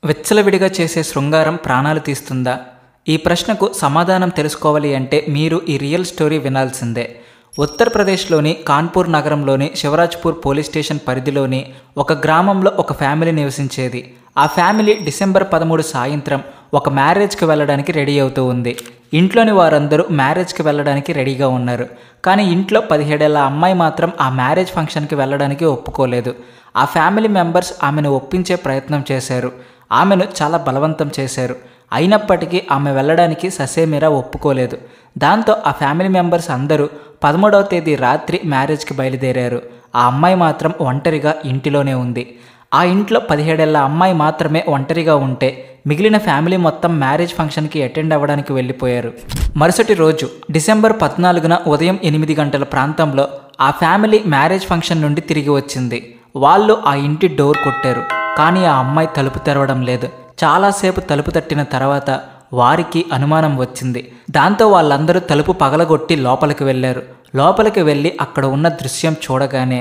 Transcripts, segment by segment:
విచ్చలవిడిగా చేసే శృంగారం ప్రాణాలు తీస్తుందా? ఈ ప్రశ్నకు సమాధానం తెలుసుకోవాలి అంటే మీరు ఈ రియల్ స్టోరీ వినాల్సిందే. ఉత్తరప్రదేశ్లోని కాన్పూర్ నగరంలోని శివరాజ్పూర్ పోలీస్ స్టేషన్ పరిధిలోని ఒక గ్రామంలో ఒక ఫ్యామిలీ నివసించేది. ఆ ఫ్యామిలీ డిసెంబర్ 13 సాయంత్రం ఒక మ్యారేజ్కి వెళ్ళడానికి రెడీ అవుతూ ఉంది. ఇంట్లోని వారందరూ మ్యారేజ్కి వెళ్ళడానికి రెడీగా ఉన్నారు. కానీ ఇంట్లో 17 ఏళ్ల అమ్మాయి మాత్రం ఆ మ్యారేజ్ ఫంక్షన్కి వెళ్ళడానికి ఒప్పుకోలేదు. ఆ ఫ్యామిలీ మెంబర్స్ ఆమెను ఒప్పించే ప్రయత్నం చేశారు. ఆమెను చాలా బలవంతం చేశారు. అయినప్పటికీ ఆమె వెళ్ళడానికి ససేమిరా ఒప్పుకోలేదు. దాంతో ఆ ఫ్యామిలీ మెంబర్స్ అందరూ 13వ తేదీ రాత్రి మ్యారేజ్కి బయలుదేరారు. ఆ అమ్మాయి మాత్రం ఒంటరిగా ఇంటిలోనే ఉంది. ఆ ఇంట్లో 17 ఏళ్ల అమ్మాయి మాత్రమే ఒంటరిగా ఉంటే మిగిలిన ఫ్యామిలీ మొత్తం మ్యారేజ్ ఫంక్షన్కి అటెండ్ అవ్వడానికి వెళ్ళిపోయారు. మరుసటి రోజు డిసెంబర్ 14న ఉదయం 8 గంటల ప్రాంతంలో ఆ ఫ్యామిలీ మ్యారేజ్ ఫంక్షన్ నుండి తిరిగి వచ్చింది. వాళ్ళు ఆ ఇంటి డోర్ కొట్టారు. కానీ ఆ అమ్మాయి తలుపు తెరవడం లేదు. చాలాసేపు తలుపు తట్టిన తర్వాత వారికి అనుమానం వచ్చింది. దాంతో వాళ్ళందరూ తలుపు పగలగొట్టి లోపలికి వెళ్ళారు. లోపలికి వెళ్ళి అక్కడ ఉన్న దృశ్యం చూడగానే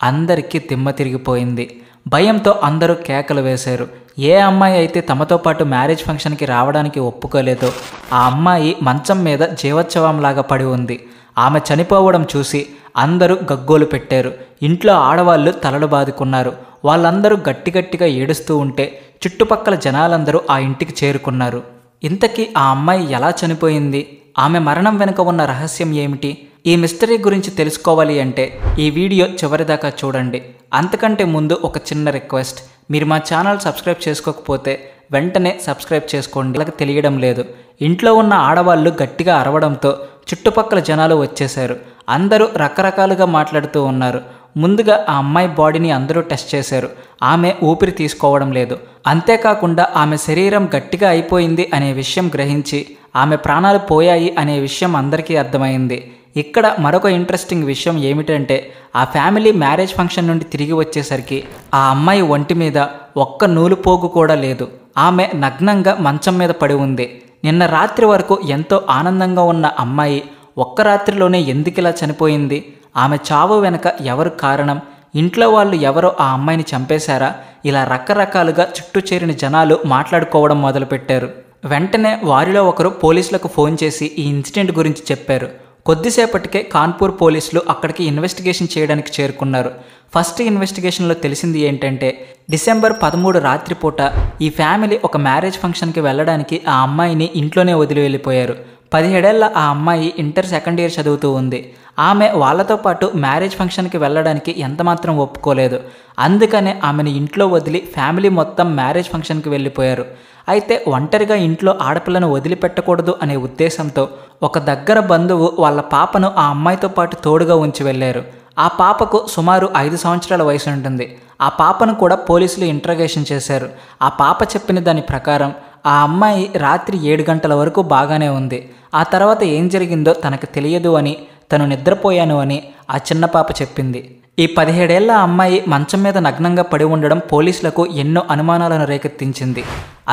అందరికీ దిమ్మ తిరిగిపోయింది. భయంతో అందరూ కేకలు వేశారు. ఏ అమ్మాయి అయితే తమతో పాటు మ్యారేజ్ ఫంక్షన్కి రావడానికి ఒప్పుకోలేదో ఆ అమ్మాయి మంచం మీద జీవోత్సవంలాగా పడి ఉంది. ఆమె చనిపోవడం చూసి అందరూ గగ్గోలు పెట్టారు. ఇంట్లో ఆడవాళ్ళు తలలు బాదుకున్నారు. వాళ్ళందరూ గట్టిగట్టిగా ఏడుస్తూ ఉంటే చుట్టుపక్కల జనాలందరూ ఆ ఇంటికి చేరుకున్నారు. ఇంతకీ ఆ అమ్మాయి ఎలా చనిపోయింది? ఆమె మరణం వెనుక ఉన్న రహస్యం ఏమిటి? ఈ మిస్టరీ గురించి తెలుసుకోవాలి అంటే ఈ వీడియో చివరిదాకా చూడండి. అంతకంటే ముందు ఒక చిన్న రిక్వెస్ట్, మీరు మా ఛానల్ సబ్స్క్రైబ్ చేసుకోకపోతే వెంటనే సబ్స్క్రైబ్ చేసుకోండి. వాళ్ళకి తెలియడం లేదు. ఇంట్లో ఉన్న ఆడవాళ్ళు గట్టిగా అరవడంతో చుట్టుపక్కల జనాలు వచ్చేశారు. అందరూ రకరకాలుగా మాట్లాడుతూ ఉన్నారు. ముందుగా ఆ అమ్మాయి బాడీని అందరూ టెస్ట్ చేశారు. ఆమె ఊపిరి తీసుకోవడం లేదు. అంతేకాకుండా ఆమె శరీరం గట్టిగా అయిపోయింది అనే విషయం గ్రహించి ఆమె ప్రాణాలు పోయాయి అనే విషయం అందరికీ అర్థమైంది. ఇక్కడ మరొక ఇంట్రెస్టింగ్ విషయం ఏమిటంటే ఆ ఫ్యామిలీ మ్యారేజ్ ఫంక్షన్ నుండి తిరిగి వచ్చేసరికి ఆ అమ్మాయి ఒంటి మీద ఒక్క నూలుపోగు కూడా లేదు. ఆమె నగ్నంగా మంచం మీద పడి ఉంది. నిన్న రాత్రి వరకు ఎంతో ఆనందంగా ఉన్న అమ్మాయి ఒక్క రాత్రిలోనే ఎందుకిలా చనిపోయింది? ఆమె చావు వెనక ఎవరు కారణం? ఇంట్లో వాళ్ళు ఎవరో ఆ అమ్మాయిని చంపేశారా? ఇలా రకరకాలుగా చుట్టూ చేరిన జనాలు మాట్లాడుకోవడం మొదలుపెట్టారు. వెంటనే వారిలో ఒకరు పోలీసులకు ఫోన్ చేసి ఈ ఇన్సిడెంట్ గురించి చెప్పారు. కొద్దిసేపటికే కాన్పూర్ పోలీసులు అక్కడికి ఇన్వెస్టిగేషన్ చేయడానికి చేరుకున్నారు. ఫస్ట్ ఇన్వెస్టిగేషన్లో తెలిసింది ఏంటంటే డిసెంబర్ 13 రాత్రిపూట ఈ ఫ్యామిలీ ఒక మ్యారేజ్ ఫంక్షన్కి వెళ్ళడానికి ఆ అమ్మాయిని ఇంట్లోనే వదిలి వెళ్ళిపోయారు. 17 ఏళ్ల ఆ అమ్మాయి ఇంటర్ సెకండ్ ఇయర్ చదువుతూ ఉంది. ఆమె వాళ్ళతో పాటు మ్యారేజ్ ఫంక్షన్కి వెళ్ళడానికి ఎంతమాత్రం ఒప్పుకోలేదు. అందుకనే ఆమెను ఇంట్లో వదిలి ఫ్యామిలీ మొత్తం మ్యారేజ్ ఫంక్షన్కి వెళ్ళిపోయారు. అయితే ఒంటరిగా ఇంట్లో ఆడపిల్లను వదిలిపెట్టకూడదు అనే ఉద్దేశంతో ఒక దగ్గర బంధువు వాళ్ళ పాపను ఆ అమ్మాయితో పాటు తోడుగా ఉంచి వెళ్ళారు. ఆ పాపకు సుమారు 5 సంవత్సరాల వయసు ఉంటుంది. ఆ పాపను కూడా పోలీసులు ఇంట్రగేషన్ చేశారు. ఆ పాప చెప్పిన దాని ప్రకారం ఆ అమ్మాయి రాత్రి 7 గంటల వరకు బాగానే ఉంది. ఆ తర్వాత ఏం జరిగిందో తనకు తెలియదు అని, తను నిద్రపోయాను అని ఆ చిన్న పాప చెప్పింది. ఈ 17 ఏళ్ల అమ్మాయి మంచం మీద నగ్నంగా పడి ఉండడం పోలీసులకు ఎన్నో అనుమానాలను రేకెత్తించింది.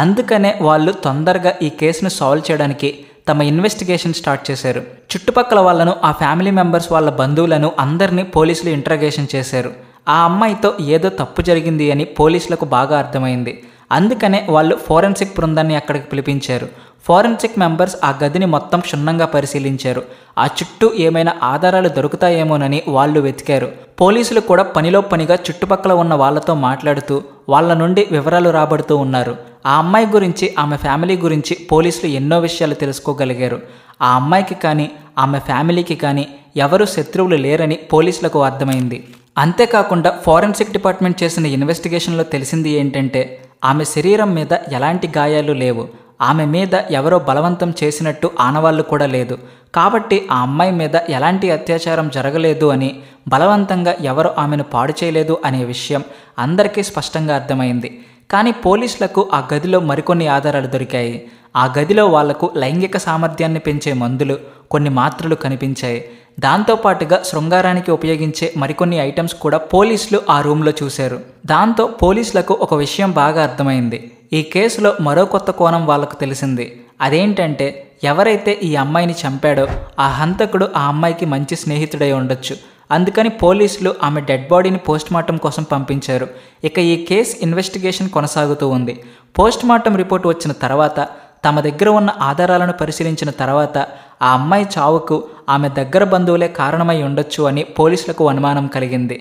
అందుకనే వాళ్ళు తొందరగా ఈ కేసును సాల్వ్ చేయడానికి తమ ఇన్వెస్టిగేషన్ స్టార్ట్ చేశారు. చుట్టుపక్కల వాళ్ళను, ఆ ఫ్యామిలీ మెంబర్స్ వాళ్ళ బంధువులను అందరినీ పోలీసులు ఇంట్రగేషన్ చేశారు. ఆ అమ్మాయితో ఏదో తప్పు జరిగింది అని పోలీసులకు బాగా అర్థమైంది. అందుకనే వాళ్ళు ఫోరెన్సిక్ బృందాన్ని అక్కడికి పిలిపించారు. ఫోరెన్సిక్ మెంబర్స్ ఆ గదిని మొత్తం క్షుణ్ణంగా పరిశీలించారు. ఆ చుట్టూ ఏమైనా ఆధారాలు దొరుకుతాయేమోనని వాళ్ళు వెతికారు. పోలీసులు కూడా పనిలో పనిగా చుట్టుపక్కల ఉన్న వాళ్ళతో మాట్లాడుతూ వాళ్ళ నుండి వివరాలు రాబడుతూ ఉన్నారు. ఆ అమ్మాయి గురించి, ఆమె ఫ్యామిలీ గురించి పోలీసులు ఎన్నో విషయాలు తెలుసుకోగలిగారు. ఆ అమ్మాయికి కానీ ఆమె ఫ్యామిలీకి కానీ ఎవరు శత్రువులు లేరని పోలీసులకు అర్థమైంది. అంతేకాకుండా ఫోరెన్సిక్ డిపార్ట్మెంట్ చేసిన ఇన్వెస్టిగేషన్లో తెలిసింది ఏంటంటే ఆమె శరీరం మీద ఎలాంటి గాయాలు లేవు. ఆమె మీద ఎవరో బలవంతం చేసినట్టు ఆనవాళ్లు కూడా లేదు. కాబట్టి ఆ అమ్మాయి మీద ఎలాంటి అత్యాచారం జరగలేదు అని, బలవంతంగా ఎవరు ఆమెను పాడు చేయలేదు అనే విషయం అందరికీ స్పష్టంగా అర్థమైంది. కానీ పోలీసులకు ఆ గదిలో మరికొన్ని ఆధారాలు దొరికాయి. ఆ గదిలో వాళ్లకు లైంగిక సామర్థ్యాన్ని పెంచే మందులు, కొన్ని మాత్రలు కనిపించాయి. దాంతోపాటుగా శృంగారానికి ఉపయోగించే మరికొన్ని ఐటమ్స్ కూడా పోలీసులు ఆ రూమ్లో చూశారు. దాంతో పోలీసులకు ఒక విషయం బాగా అర్థమైంది. ఈ కేసులో మరో కొత్త కోణం వాళ్లకు తెలిసింది. అదేంటంటే ఎవరైతే ఈ అమ్మాయిని చంపాడో ఆ హంతకుడు ఆ అమ్మాయికి మంచి స్నేహితుడై ఉండొచ్చు. అందుకని పోలీసులు ఆమె డెడ్ బాడీని పోస్ట్మార్టం కోసం పంపించారు. ఇక ఈ కేసు ఇన్వెస్టిగేషన్ కొనసాగుతూ ఉంది. పోస్ట్మార్టం రిపోర్ట్ వచ్చిన తర్వాత తమ దగ్గర ఉన్న ఆధారాలను పరిశీలించిన తర్వాత ఆ అమ్మాయి చావుకు ఆమె దగ్గర బంధువులే కారణమై ఉండొచ్చు అని పోలీసులకు అనుమానం కలిగింది.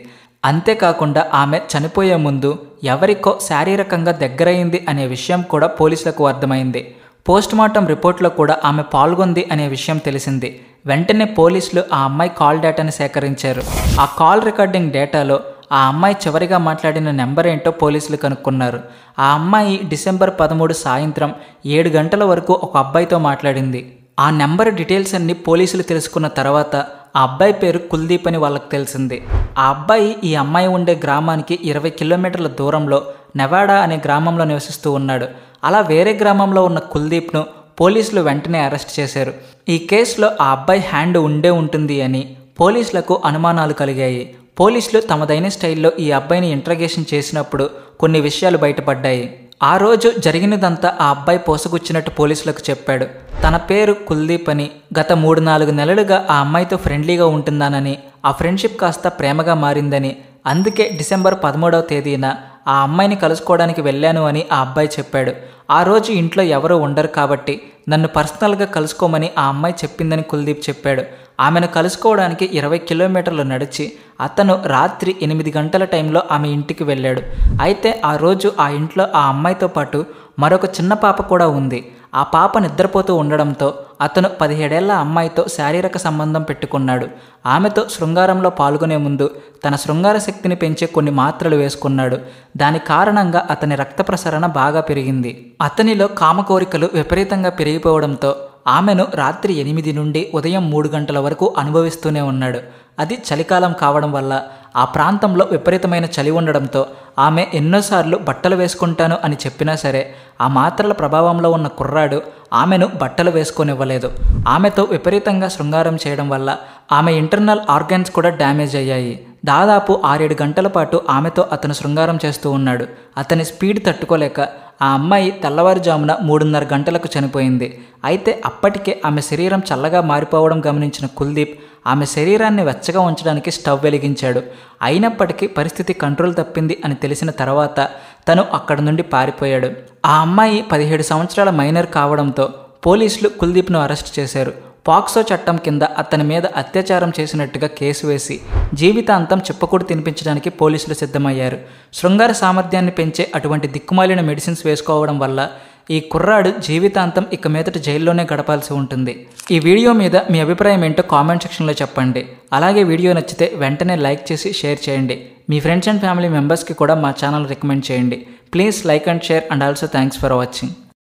అంతేకాకుండా ఆమె చనిపోయే ముందు ఎవరికో శారీరకంగా దగ్గరైంది అనే విషయం కూడా పోలీసులకు అర్థమైంది. పోస్ట్మార్టం రిపోర్ట్లో కూడా ఆమె పాల్గొంది అనే విషయం తెలిసింది. వెంటనే పోలీసులు ఆ అమ్మాయి కాల్ డేటాను సేకరించారు. ఆ కాల్ రికార్డింగ్ డేటాలో ఆ అమ్మాయి చివరిగా మాట్లాడిన నెంబర్ ఏంటో పోలీసులు కనుక్కున్నారు. ఆ అమ్మాయి డిసెంబర్ 13 సాయంత్రం 7 గంటల వరకు ఒక అబ్బాయితో మాట్లాడింది. ఆ నెంబర్ డీటెయిల్స్ అన్ని పోలీసులు తెలుసుకున్న తర్వాత ఆ అబ్బాయి పేరు కుల్దీప్ అని వాళ్ళకి తెలిసింది. ఆ అబ్బాయి ఈ అమ్మాయి ఉండే గ్రామానికి 20 కిలోమీటర్ల దూరంలో నెవాడా అనే గ్రామంలో నివసిస్తూ ఉన్నాడు. అలా వేరే గ్రామంలో ఉన్న కుల్దీప్ను పోలీసులు వెంటనే అరెస్ట్ చేశారు. ఈ కేసులో ఆ అబ్బాయి హ్యాండ్ ఉండే ఉంటుంది అని పోలీసులకు అనుమానాలు కలిగాయి. పోలీసులు తమదైన స్టైల్లో ఈ అబ్బాయిని ఇంట్రగేషన్ చేసినప్పుడు కొన్ని విషయాలు బయటపడ్డాయి. ఆ రోజు జరిగినదంతా ఆ అబ్బాయి పోసగుచ్చినట్టు పోలీసులకు చెప్పాడు. తన పేరు కుల్దీప్ అని, గత 3-4 నెలలుగా ఆ అమ్మాయితో ఫ్రెండ్లీగా ఉంటుందానని, ఆ ఫ్రెండ్షిప్ కాస్త ప్రేమగా మారిందని, అందుకే డిసెంబర్ 13వ తేదీన ఆ అమ్మాయిని కలుసుకోవడానికి వెళ్ళాను అని ఆ అబ్బాయి చెప్పాడు. ఆ రోజు ఇంట్లో ఎవరూ ఉండరు కాబట్టి నన్ను పర్సనల్గా కలుసుకోమని ఆ అమ్మాయి చెప్పిందని కుల్దీప్ చెప్పాడు. ఆమెను కలుసుకోవడానికి 20 కిలోమీటర్లు నడిచి అతను రాత్రి 8 గంటల టైంలో ఆమె ఇంటికి వెళ్ళాడు. అయితే ఆ రోజు ఆ ఇంట్లో ఆ అమ్మాయితో పాటు మరొక చిన్న పాప కూడా ఉంది. ఆ పాప నిద్రపోతూ ఉండడంతో అతను 17 ఏళ్ల అమ్మాయితో శారీరక సంబంధం పెట్టుకున్నాడు. ఆమెతో శృంగారంలో పాల్గొనే ముందు తన శృంగార శక్తిని పెంచే కొన్ని మాత్రలు వేసుకున్నాడు. దాని కారణంగా అతని రక్త ప్రసరణ బాగా పెరిగింది. అతనిలో కామ కోరికలు విపరీతంగా పెరిగిపోవడంతో ఆమెను రాత్రి 8 నుండి ఉదయం 3 గంటల వరకు అనుభవిస్తూనే ఉన్నాడు. అది చలికాలం కావడం వల్ల ఆ ప్రాంతంలో విపరీతమైన చలి ఉండడంతో ఆమె ఎన్నోసార్లు బట్టలు వేసుకుంటాను అని చెప్పినా సరే ఆ మాత్రల ప్రభావంలో ఉన్న కుర్రాడు ఆమెను బట్టలు వేసుకొనివ్వలేదు. ఆమెతో విపరీతంగా శృంగారం చేయడం వల్ల ఆమె ఇంటర్నల్ ఆర్గాన్స్ కూడా డ్యామేజ్ అయ్యాయి. దాదాపు 6-7 గంటల పాటు ఆమెతో అతను శృంగారం చేస్తూ ఉన్నాడు. అతని స్పీడ్ తట్టుకోలేక ఆ అమ్మాయి తెల్లవారుజామున 3:30 గంటలకు చనిపోయింది. అయితే అప్పటికే ఆమె శరీరం చల్లగా మారిపోవడం గమనించిన కుల్దీప్ ఆమె శరీరాన్ని వెచ్చగా ఉంచడానికి స్టవ్ వెలిగించాడు. అయినప్పటికీ పరిస్థితి కంట్రోల్ తప్పింది అని తెలిసిన తర్వాత తను అక్కడి నుండి పారిపోయాడు. ఆ అమ్మాయి 17 సంవత్సరాల మైనర్ కావడంతో పోలీసులు కుల్దీప్ను అరెస్ట్ చేశారు. పాక్సో చట్టం కింద అతని మీద అత్యాచారం చేసినట్టుగా కేసు వేసి జీవితాంతం చెప్పకూడు తినిపించడానికి పోలీసులు సిద్ధమయ్యారు. శృంగార సామర్థ్యాన్ని పెంచే అటువంటి దిక్కుమాలిన మెడిసిన్స్ వేసుకోవడం వల్ల ఈ కుర్రాడు జీవితాంతం ఇక మీదట జైల్లోనే గడపాల్సి ఉంటుంది. ఈ వీడియో మీద మీ అభిప్రాయం ఏంటో కామెంట్ సెక్షన్లో చెప్పండి. అలాగే వీడియో నచ్చితే వెంటనే లైక్ చేసి షేర్ చేయండి. మీ ఫ్రెండ్స్ అండ్ ఫ్యామిలీ మెంబర్స్కి కూడా మా ఛానల్ రికమెండ్ చేయండి. Please like and share and also thanks for watching.